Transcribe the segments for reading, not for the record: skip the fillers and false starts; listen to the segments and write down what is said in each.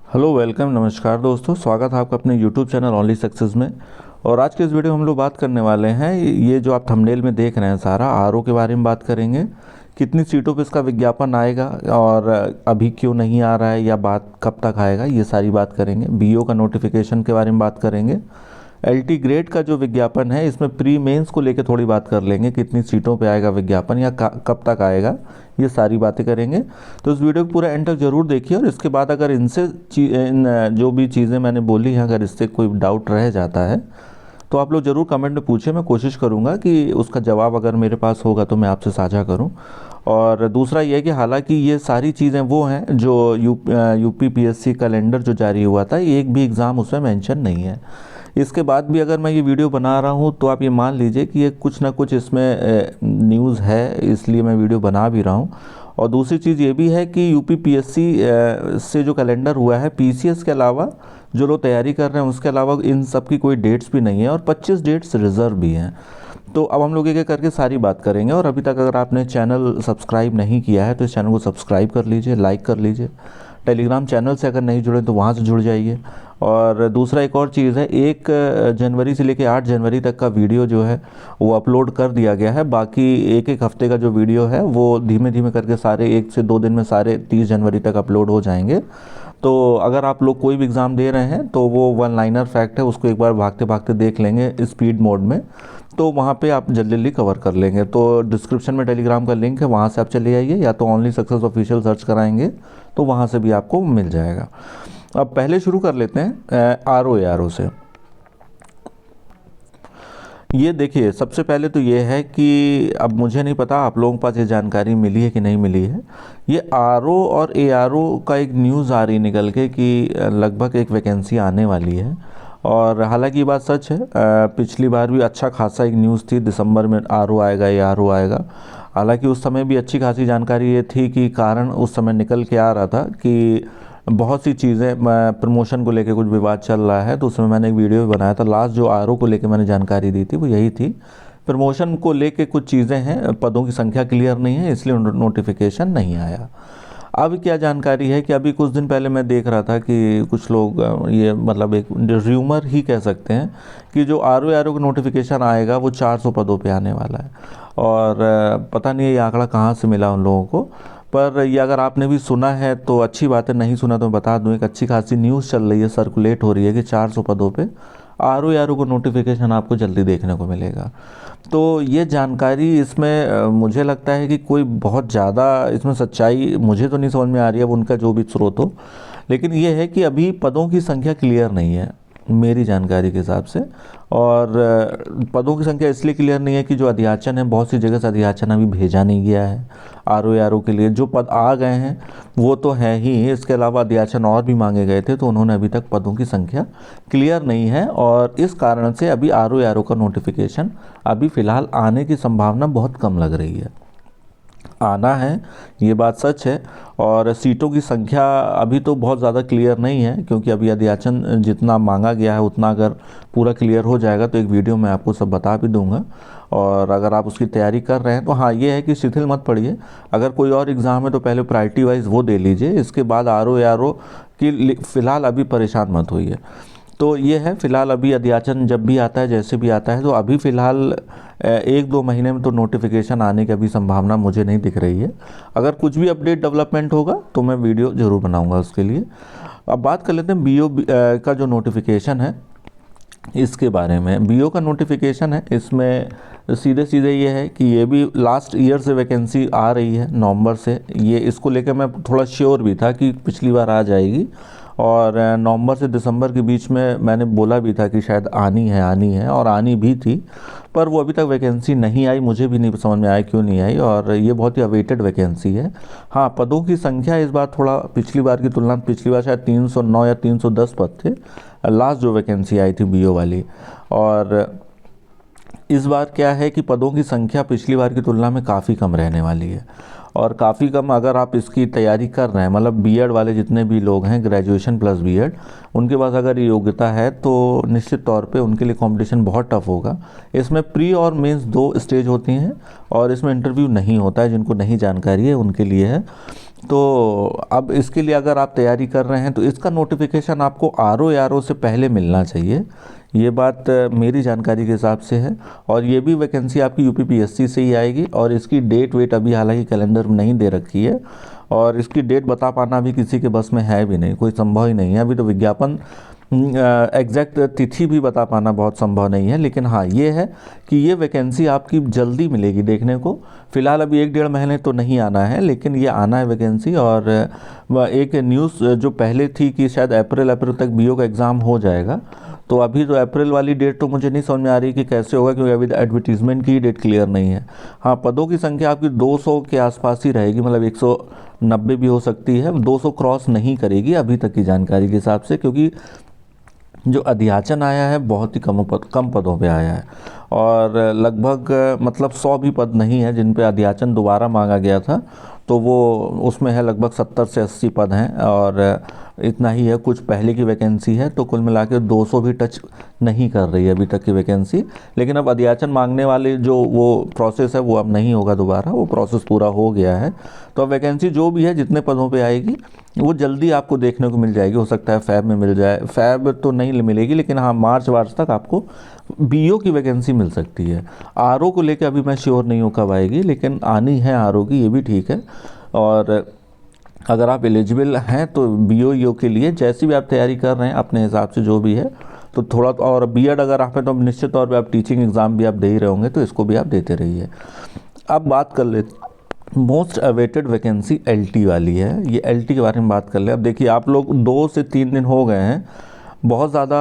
Hello welcome नमस्कार दोस्तों, स्वागत है आपका अपने यूट्यूब चैनल ओनली सक्सेस में। और आज के इस वीडियो में हम लोग बात करने वाले हैं, ये जो आप थंबनेल में देख रहे हैं सारा आरओ के बारे में बात करेंगे। कितनी सीटों पे इसका विज्ञापन आएगा और अभी क्यों नहीं आ रहा है या बात कब तक आएगा, ये सारी बात करेंगे। बीओ का नोटिफिकेशन के बारे में बात करेंगे। एलटी ग्रेड का जो विज्ञापन है इसमें प्री मेंस को लेकर थोड़ी बात कर लेंगे, कितनी सीटों पे आएगा विज्ञापन या कब तक आएगा, ये सारी बातें करेंगे। तो इस वीडियो को पूरा एंड तक जरूर देखिए और इसके बाद अगर इन जो भी चीज़ें मैंने बोली हैं अगर इससे कोई डाउट रह जाता है तो आप लोग ज़रूर कमेंट में पूछें। मैं कोशिश करूँगा कि उसका जवाब अगर मेरे पास होगा तो मैं आपसे साझा करूँ। और दूसरा ये कि हालांकि ये सारी चीज़ें वो हैं जो यूपी पीएससी कैलेंडर जो जारी हुआ था, एक भी एग्ज़ाम उसमें मेंशन नहीं है। इसके बाद भी अगर मैं ये वीडियो बना रहा हूँ तो आप ये मान लीजिए कि ये कुछ ना कुछ इसमें न्यूज़ है, इसलिए मैं वीडियो बना भी रहा हूँ। और दूसरी चीज़ ये भी है कि यूपी पीएससी से जो कैलेंडर हुआ है, पीसीएस के अलावा जो लोग तैयारी कर रहे हैं उसके अलावा इन सब की कोई डेट्स भी नहीं है और 25 डेट्स रिज़र्व भी हैं। तो अब हम लोग एक करके सारी बात करेंगे। और अभी तक अगर आपने चैनल सब्सक्राइब नहीं किया है तो इस चैनल को सब्सक्राइब कर लीजिए, लाइक कर लीजिए। टेलीग्राम चैनल से अगर नहीं जुड़े तो वहाँ से जुड़ जाइए। और दूसरा एक और चीज़ है, 1 जनवरी से लेकर 8 जनवरी तक का वीडियो जो है वो अपलोड कर दिया गया है। बाकी एक हफ्ते का जो वीडियो है वो धीमे धीमे करके सारे 1 से 2 दिन में सारे 30 जनवरी तक अपलोड हो जाएंगे। तो अगर आप लोग कोई भी एग्ज़ाम दे रहे हैं तो वो वन लाइनर फैक्ट है, उसको एक बार भागते भागते देख लेंगे स्पीड मोड में, तो वहाँ पे आप जल्दी जल्दी कवर कर लेंगे। तो डिस्क्रिप्शन में टेलीग्राम का लिंक है, वहाँ से आप चले आइए, या तो ओनली सक्सेस ऑफिशियल सर्च कराएंगे तो वहाँ से भी आपको मिल जाएगा। अब पहले शुरू कर लेते हैं आरओ से। ये देखिए, सबसे पहले तो ये है कि अब मुझे नहीं पता आप लोगों के पास ये जानकारी मिली है कि नहीं मिली है। ये आरओ और एआरओ का एक न्यूज़ आ रही निकल के कि लगभग एक वैकेंसी आने वाली है। और हालांकि ये बात सच है, पिछली बार भी अच्छा खासा एक न्यूज़ थी, दिसंबर में आरओ आएगा एआरओ आएगा। हालांकि उस समय भी अच्छी खासी जानकारी ये थी कि कारण उस समय निकल के आ रहा था कि बहुत सी चीज़ें प्रमोशन को लेके कुछ विवाद चल रहा है। तो उसमें मैंने एक वीडियो भी बनाया था। लास्ट जो आरओ को लेके मैंने जानकारी दी थी वो यही थी, प्रमोशन को लेके कुछ चीज़ें हैं, पदों की संख्या क्लियर नहीं है इसलिए नोटिफिकेशन नहीं आया। अब क्या जानकारी है कि अभी कुछ दिन पहले मैं देख रहा था कि कुछ लोग ये मतलब एक र्यूमर ही कह सकते हैं कि जो आरओ का नोटिफिकेशन आएगा वो 400 पदों पे आने वाला है। और पता नहीं ये आंकड़ा कहाँ से मिला उन लोगों को, पर ये अगर आपने भी सुना है तो अच्छी बात है, नहीं सुना तो मैं बता दूं, एक अच्छी खासी न्यूज़ चल रही है, सर्कुलेट हो रही है कि 400 पदों पे आरओ को नोटिफिकेशन आपको जल्दी देखने को मिलेगा। तो ये जानकारी इसमें मुझे लगता है कि कोई बहुत ज़्यादा इसमें सच्चाई मुझे तो नहीं समझ में आ रही है, अब उनका जो भी स्रोत हो। लेकिन ये है कि अभी पदों की संख्या क्लियर नहीं है मेरी जानकारी के हिसाब से। और पदों की संख्या इसलिए क्लियर नहीं है कि जो अध्याचन है, बहुत सी जगह से अध्याचन अभी भेजा नहीं गया है आरओ के लिए। जो पद आ गए हैं वो तो है ही, इसके अलावा अध्याचन और भी मांगे गए थे तो उन्होंने अभी तक पदों की संख्या क्लियर नहीं है। और इस कारण से अभी आरओ का नोटिफिकेशन अभी फ़िलहाल आने की संभावना बहुत कम लग रही है। आना है, ये बात सच है। और सीटों की संख्या अभी तो बहुत ज़्यादा क्लियर नहीं है, क्योंकि अभी अध्याचन जितना मांगा गया है उतना अगर पूरा क्लियर हो जाएगा तो एक वीडियो में आपको सब बता भी दूंगा। और अगर आप उसकी तैयारी कर रहे हैं तो हाँ, ये है कि शिथिल मत पड़िए। अगर कोई और एग्ज़ाम है तो पहले प्रायोरिटी वाइज वो दे लीजिए, इसके बाद आरओ की फ़िलहाल अभी परेशान मत होइए। तो ये है, फ़िलहाल अभी अध्याचन जब भी आता है, जैसे भी आता है, तो अभी फ़िलहाल 1-2 महीने में तो नोटिफिकेशन आने की अभी संभावना मुझे नहीं दिख रही है। अगर कुछ भी अपडेट डेवलपमेंट होगा तो मैं वीडियो ज़रूर बनाऊंगा उसके लिए। अब बात कर लेते हैं बीओ का जो नोटिफिकेशन है इसके बारे में। बीओ का नोटिफिकेशन है, इसमें सीधे सीधे ये है कि ये भी लास्ट ईयर से वैकेंसी आ रही है नवंबर से। ये इसको लेकर मैं थोड़ा श्योर भी था कि पिछली बार आ जाएगी, और नवंबर से दिसंबर के बीच में मैंने बोला भी था कि शायद आनी है और आनी भी थी। पर वो अभी तक वैकेंसी नहीं आई, मुझे भी नहीं समझ में आया क्यों नहीं आई, और ये बहुत ही अवेटेड वैकेंसी है। हाँ, पदों की संख्या इस बार थोड़ा पिछली बार की तुलना, पिछली बार शायद 309 या 310 पद थे लास्ट जो वैकेंसी आई थी बीओ वाली। और इस बार क्या है कि पदों की संख्या पिछली बार की तुलना में काफ़ी कम रहने वाली है। और काफ़ी कम अगर आप इसकी तैयारी कर रहे हैं, मतलब बीएड वाले जितने भी लोग हैं, ग्रेजुएशन प्लस बीएड, उनके पास अगर ये योग्यता है तो निश्चित तौर पे उनके लिए कंपटीशन बहुत टफ होगा। इसमें प्री और मेंस 2 स्टेज होती हैं और इसमें इंटरव्यू नहीं होता है, जिनको नहीं जानकारी है उनके लिए है। तो अब इसके लिए अगर आप तैयारी कर रहे हैं तो इसका नोटिफिकेशन आपको आर ओ से पहले मिलना चाहिए। ये बात मेरी जानकारी के हिसाब से है। और ये भी वैकेंसी आपकी यूपीपीएससी से ही आएगी और इसकी डेट वेट अभी हालांकि कैलेंडर में नहीं दे रखी है और इसकी डेट बता पाना भी किसी के बस में है भी नहीं, कोई संभव ही नहीं है। अभी तो विज्ञापन एग्जैक्ट तिथि भी बता पाना बहुत संभव नहीं है, लेकिन हाँ ये है कि ये वैकेंसी आपकी जल्दी मिलेगी देखने को। फ़िलहाल अभी 1-1.5 महीने तो नहीं आना है, लेकिन ये आना है वैकेंसी। और एक न्यूज़ जो पहले थी कि शायद अप्रैल तक बीओ का एग्ज़ाम हो जाएगा, तो अभी तो अप्रैल वाली डेट तो मुझे नहीं समझ में आ रही कि कैसे होगा, क्योंकि अभी एडवर्टीज़मेंट की डेट क्लियर नहीं है। हाँ, पदों की संख्या आपकी 200 के आसपास ही रहेगी, मतलब 190 भी हो सकती है, 200 क्रॉस नहीं करेगी अभी तक की जानकारी के हिसाब से, क्योंकि जो अध्याचन आया है बहुत ही कम पदों पे आया है और लगभग मतलब 100 भी पद नहीं है जिन पे अध्याचन दोबारा मांगा गया था, तो वो उसमें है लगभग 70 से 80 पद हैं और इतना ही है। कुछ पहले की वैकेंसी है, तो कुल मिला के 200 भी टच नहीं कर रही है अभी तक की वैकेंसी। लेकिन अब अध्याचन मांगने वाले जो वो प्रोसेस है वो अब नहीं होगा दोबारा, वो प्रोसेस पूरा हो गया है। तो अब वैकेंसी जो भी है जितने पदों पे आएगी वो जल्दी आपको देखने को मिल जाएगी। हो सकता है फैब में मिल जाए, फैब तो नहीं मिलेगी, लेकिन हाँ मार्च तक आपको बीओ की वैकेंसी मिल सकती है। आरओ को लेकर अभी मैं श्योर नहीं हूँ कब आएगी, लेकिन आनी है आरओ की, ये भी ठीक है। और अगर आप एलिजिबल हैं तो बीओ के लिए जैसी भी आप तैयारी कर रहे हैं अपने हिसाब से जो भी है तो थोड़ा, और बीएड अगर आप हैं तो निश्चित तौर पे आप टीचिंग एग्ज़ाम भी आप दे ही रहे होंगे, तो इसको भी आप देते रहिए। अब बात कर लेते, मोस्ट अवेटेड वैकेंसी एलटी वाली है, ये एलटी के बारे में बात कर ले। अब देखिए आप लोग 2 से 3 दिन हो गए हैं, बहुत ज़्यादा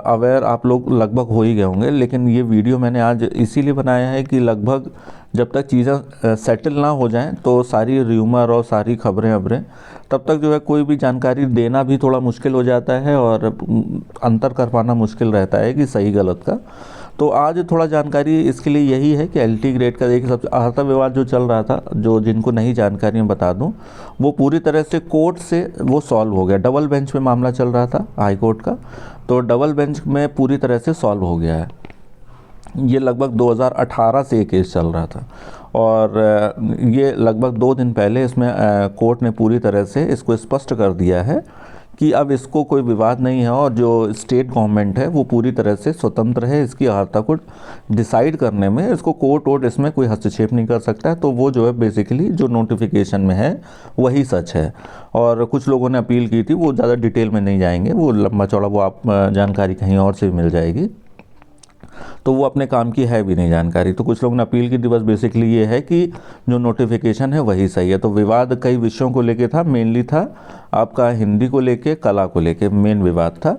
अवेयर आप लोग लगभग हो ही गए होंगे, लेकिन ये वीडियो मैंने आज इसीलिए बनाया है कि लगभग जब तक चीज़ें सेटल ना हो जाएं तो सारी र्यूमर और सारी खबरें तब तक जो है कोई भी जानकारी देना भी थोड़ा मुश्किल हो जाता है और अंतर कर पाना मुश्किल रहता है कि सही गलत का। तो आज थोड़ा जानकारी इसके लिए यही है कि एलटी ग्रेड का देखिए सबसे आहता विवाद जो चल रहा था, जो जिनको नहीं जानकारी मैं बता दूं, वो पूरी तरह से कोर्ट से वो सॉल्व हो गया। डबल बेंच में मामला चल रहा था हाई कोर्ट का, तो डबल बेंच में पूरी तरह से सॉल्व हो गया है। ये लगभग 2018 से ये केस चल रहा था और ये लगभग 2 दिन पहले इसमें कोर्ट ने पूरी तरह से इसको स्पष्ट कर दिया है कि अब इसको कोई विवाद नहीं है और जो स्टेट गवर्नमेंट है वो पूरी तरह से स्वतंत्र है इसकी अर्हता को डिसाइड करने में। इसको कोर्ट इसमें कोई हस्तक्षेप नहीं कर सकता है। तो वो जो है बेसिकली जो नोटिफिकेशन में है वही सच है। और कुछ लोगों ने अपील की थी, वो ज़्यादा डिटेल में नहीं जाएंगे, वो लंबा चौड़ा वो आप जानकारी कहीं और से भी मिल जाएगी, तो वो अपने काम की है भी नहीं जानकारी। तो कुछ लोगों ने अपील की थी, बस बेसिकली ये है कि जो नोटिफिकेशन है वही सही है। तो विवाद कई विषयों को लेके था, मेनली था आपका हिंदी को लेके, कला को लेके मेन विवाद था।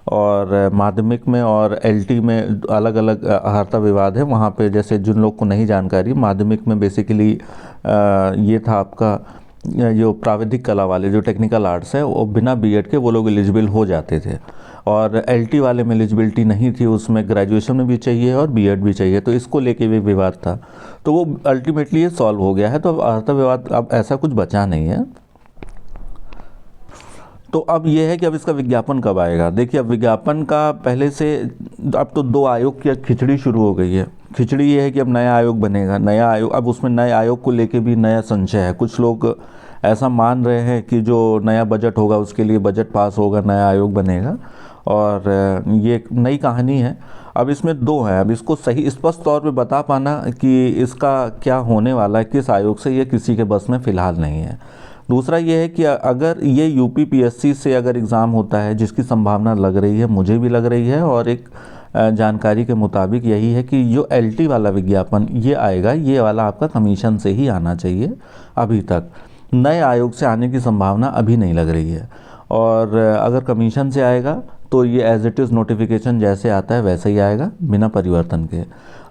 और माध्यमिक में और एलटी में अलग अलग अर्हता विवाद है वहाँ पे। जैसे जिन लोग को नहीं जानकारी, माध्यमिक में बेसिकली ये था आपका जो प्राविधिक कला वाले जो टेक्निकल आर्ट्स है वो बिना बीएड के वो लोग एलिजिबल हो जाते थे, और एलटी वाले में एलिजिबिलिटी नहीं थी, उसमें ग्रेजुएशन में भी चाहिए और बीएड भी चाहिए, तो इसको लेके भी विवाद था। तो वो अल्टीमेटली ये सॉल्व हो गया है। तो अब अर्हता विवाद अब ऐसा कुछ बचा नहीं है। तो अब ये है कि अब इसका विज्ञापन कब आएगा। देखिए अब विज्ञापन का पहले से अब तो 2 आयोग की खिचड़ी शुरू हो गई है। खिचड़ी ये है कि अब नया आयोग बनेगा, नया आयोग, अब उसमें नए आयोग को लेके भी नया संशय है। कुछ लोग ऐसा मान रहे हैं कि जो नया बजट होगा उसके लिए बजट पास होगा, नया आयोग बनेगा, और ये एक नई कहानी है। अब इसमें 2 है, अब इसको सही स्पष्ट तौर पे बता पाना कि इसका क्या होने वाला है, किस आयोग से, ये किसी के बस में फ़िलहाल नहीं है। दूसरा ये है कि अगर ये यूपीपीएससी से अगर एग्ज़ाम होता है, जिसकी संभावना लग रही है, मुझे भी लग रही है, और एक जानकारी के मुताबिक यही है कि जो एलटी वाला विज्ञापन ये आएगा, ये वाला आपका कमीशन से ही आना चाहिए। अभी तक नए आयोग से आने की संभावना अभी नहीं लग रही है। और अगर कमीशन से आएगा तो ये एज इट इज़ नोटिफिकेशन जैसे आता है वैसे ही आएगा, बिना परिवर्तन के।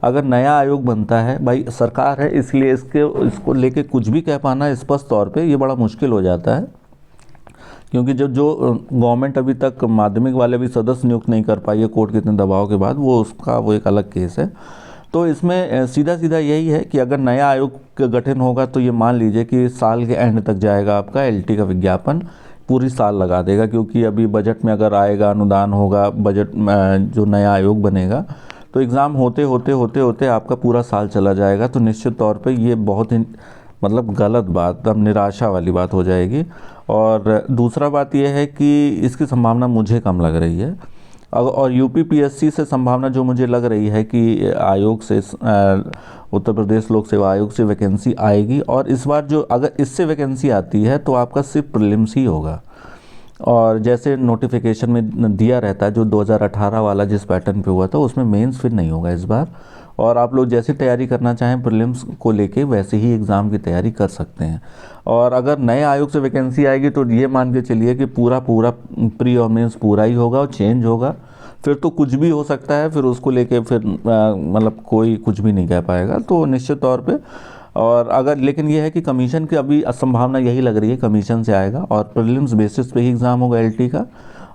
अगर नया आयोग बनता है, भाई सरकार है इसलिए इसको लेके कुछ भी कह पाना स्पष्ट तौर पे ये बड़ा मुश्किल हो जाता है, क्योंकि जो गवर्नमेंट अभी तक माध्यमिक वाले भी सदस्य नियुक्त नहीं कर पाई है कोर्ट के इतने दबाव के बाद, वो एक अलग केस है। तो इसमें सीधा सीधा यही है कि अगर नया आयोग का गठन होगा तो ये मान लीजिए कि साल के एंड तक जाएगा आपका एलटी का विज्ञापन, पूरी साल लगा देगा, क्योंकि अभी बजट में अगर आएगा, अनुदान होगा, बजट में जो नया आयोग बनेगा, तो एग्ज़ाम होते होते आपका पूरा साल चला जाएगा। तो निश्चित तौर पे ये बहुत ही मतलब गलत बात, अब निराशा वाली बात हो जाएगी। और दूसरा बात यह है कि इसकी संभावना मुझे कम लग रही है। और यूपीपीएससी से संभावना जो मुझे लग रही है कि आयोग से उत्तर प्रदेश लोक सेवा आयोग से वैकेंसी आएगी, और इस बार जो अगर इससे वैकेंसी आती है तो आपका सिर्फ प्रीलिम्स ही होगा। और जैसे नोटिफिकेशन में दिया रहता है जो 2018 वाला जिस पैटर्न पे हुआ था, उसमें मेंस फिर नहीं होगा इस बार। और आप लोग जैसी तैयारी करना चाहें प्रीलिम्स को लेके वैसे ही एग्ज़ाम की तैयारी कर सकते हैं। और अगर नए आयोग से वैकेंसी आएगी तो ये मान के चलिए कि पूरा पूरा प्री और मेंस पूरा ही होगा और चेंज होगा। फिर तो कुछ भी हो सकता है, फिर उसको लेके फिर मतलब कोई कुछ भी नहीं कह पाएगा तो निश्चित तौर पे। और अगर लेकिन ये है कि कमीशन की अभी संभावना यही लग रही है, कमीशन से आएगा और प्रीलिम्स बेसिस पे ही एग्ज़ाम होगा एलटी का।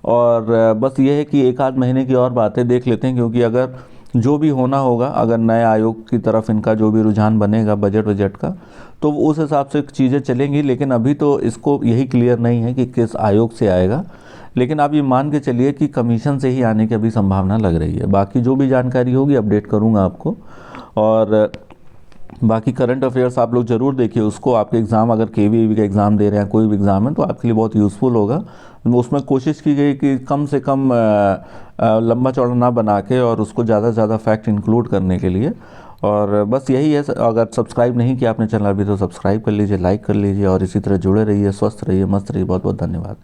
और बस ये है कि एक आध महीने की और बातें देख लेते हैं, क्योंकि अगर जो भी होना होगा, अगर नए आयोग की तरफ इनका जो भी रुझान बनेगा बजट का, तो उस हिसाब से चीज़ें चलेंगी। लेकिन अभी तो इसको यही क्लियर नहीं है कि किस आयोग से आएगा। लेकिन आप ये मान के चलिए कि कमीशन से ही आने की अभी संभावना लग रही है। बाकी जो भी जानकारी होगी अपडेट करूँगा आपको। और बाकी करंट अफेयर्स आप लोग ज़रूर देखिए उसको। आपके एग्ज़ाम अगर केवीएवी का एग्ज़ाम दे रहे हैं, कोई भी एग्ज़ाम है, तो आपके लिए बहुत यूज़फुल होगा। उसमें कोशिश की गई कि कम से कम लंबा चौड़ा ना बना के और उसको ज़्यादा से ज़्यादा फैक्ट इंक्लूड करने के लिए। और बस यही है। अगर सब्सक्राइब नहीं किया आपने चैनल अभी तो सब्सक्राइब कर लीजिए, लाइक कर लीजिए और इसी तरह जुड़े रहिए, स्वस्थ रहिए, मस्त रहिए। बहुत बहुत धन्यवाद।